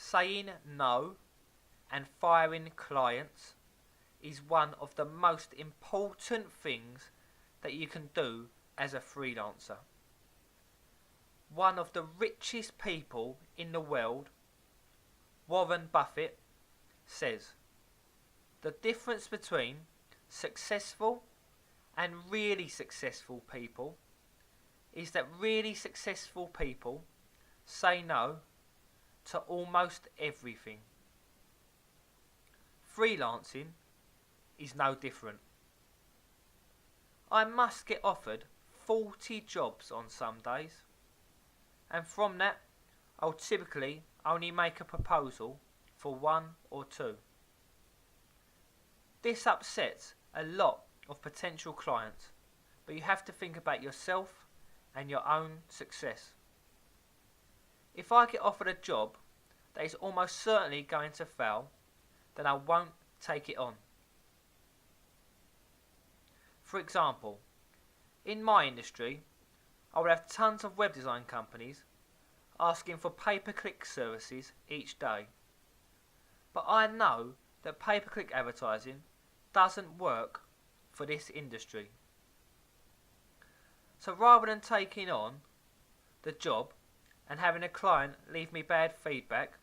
Saying no and firing clients is one of the most important things that you can do as a freelancer. One of the richest people in the world, Warren Buffett, says the difference between successful and really successful people is that really successful people say no to almost everything. Freelancing is no different. I must get offered 40 jobs on some days, and from that I'll typically only make a proposal for one or two. This upsets a lot of potential clients, but you have to think about yourself and your own success. If I get offered a job that is almost certainly going to fail, then I won't take it on. For example, in my industry, I would have tons of web design companies asking for pay-per-click services each day. But I know that pay-per-click advertising doesn't work for this industry. So rather than taking on the job and having a client leave me bad feedback,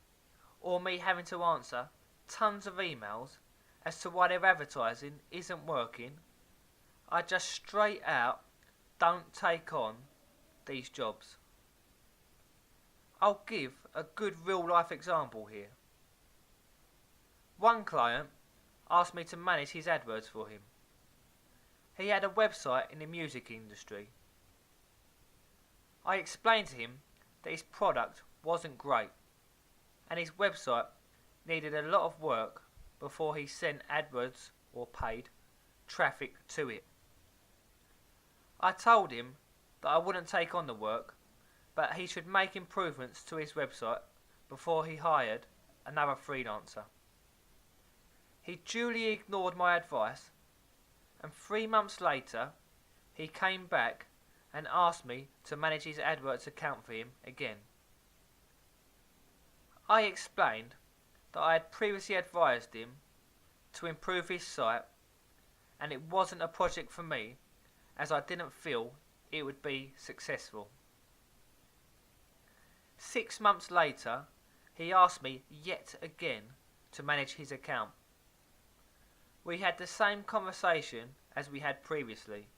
or me having to answer tons of emails as to why their advertising isn't working, I just straight out don't take on these jobs. I'll give a good real life example here. One client asked me to manage his AdWords for him. He had a website in the music industry. I explained to him that his product wasn't great and his website needed a lot of work before he sent AdWords or paid traffic to it. I told him that I wouldn't take on the work, but he should make improvements to his website before he hired another freelancer. He duly ignored my advice, and 3 months later he came back and asked me to manage his AdWords account for him again. I explained that I had previously advised him to improve his site, and it wasn't a project for me as I didn't feel it would be successful. 6 months later, he asked me yet again to manage his account. We had the same conversation as we had previously.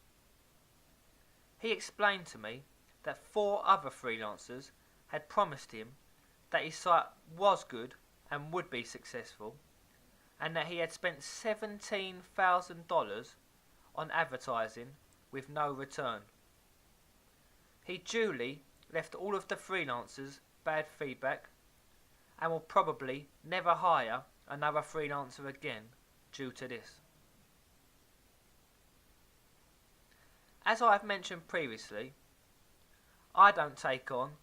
He explained to me that 4 other freelancers had promised him that his site was good and would be successful, and that he had spent $17,000 on advertising with no return. He duly left all of the freelancers bad feedback and will probably never hire another freelancer again due to this. As I have mentioned previously, I don't take on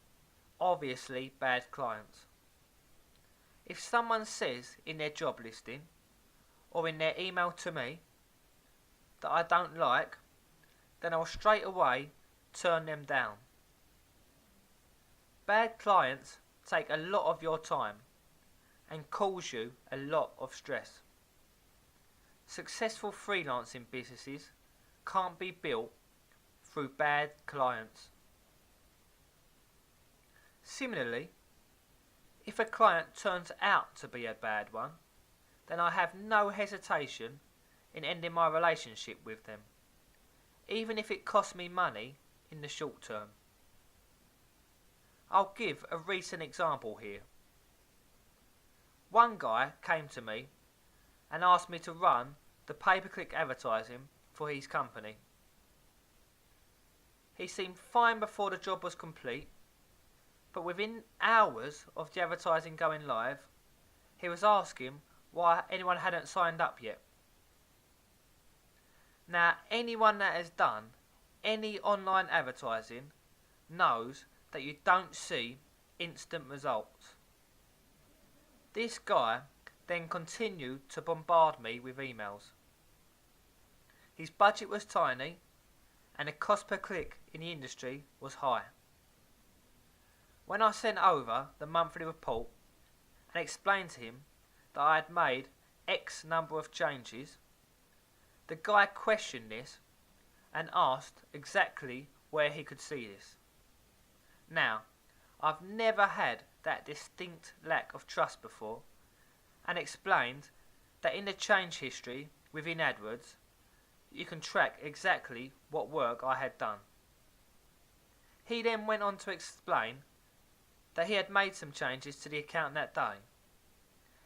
obviously bad clients. If someone says in their job listing or in their email to me that I don't like, then I'll straight away turn them down. Bad clients take a lot of your time and cause you a lot of stress. Successful freelancing businesses can't be built through bad clients. Similarly, if a client turns out to be a bad one, then I have no hesitation in ending my relationship with them, even if it costs me money in the short term. I'll give a recent example here. One guy came to me and asked me to run the pay-per-click advertising for his company. He seemed fine before the job was complete, but within hours of the advertising going live, he was asking why anyone hadn't signed up yet. Now, anyone that has done any online advertising knows that you don't see instant results. This guy then continued to bombard me with emails. His budget was tiny and the cost per click in the industry was high. When I sent over the monthly report and explained to him that I had made X number of changes, the guy questioned this and asked exactly where he could see this. Now, I've never had that distinct lack of trust before, and explained that in the change history within AdWords, you can track exactly what work I had done. He then went on to explain that he had made some changes to the account that day.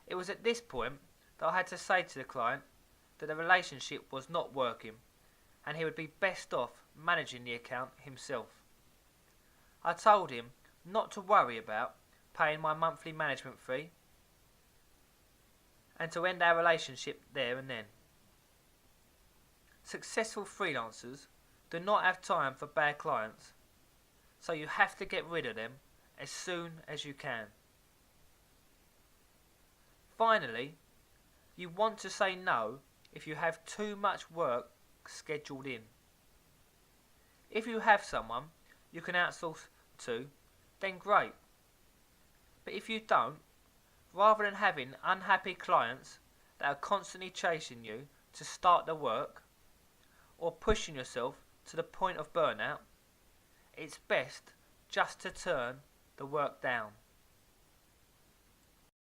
It was at this point that I had to say to the client that the relationship was not working and he would be best off managing the account himself. I told him not to worry about paying my monthly management fee and to end our relationship there and then. Successful freelancers do not have time for bad clients, so you have to get rid of them as soon as you can. Finally, you want to say no if you have too much work scheduled in. If you have someone you can outsource to, then great. But if you don't, rather than having unhappy clients that are constantly chasing you to start the work or pushing yourself to the point of burnout, it's best just to turn the work down.